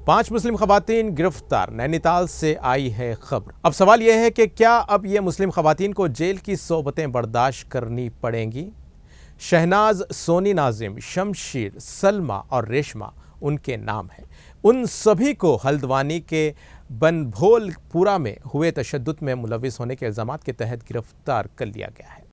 5 मुस्लिम खवातीन गिरफ्तार, नैनीताल से आई है खबर। अब सवाल यह है कि क्या अब ये मुस्लिम खवातीन को जेल की सोबतें बर्दाश्त करनी पड़ेंगी? शहनाज, सोनी नाजिम, शमशीर, सलमा और रेशमा उनके नाम हैं। उन सभी को हल्द्वानी के बनभोलपुरा में हुए तशद्दुद में मुलविस होने के इल्ज़ामात के तहत गिरफ्तार कर लिया गया है।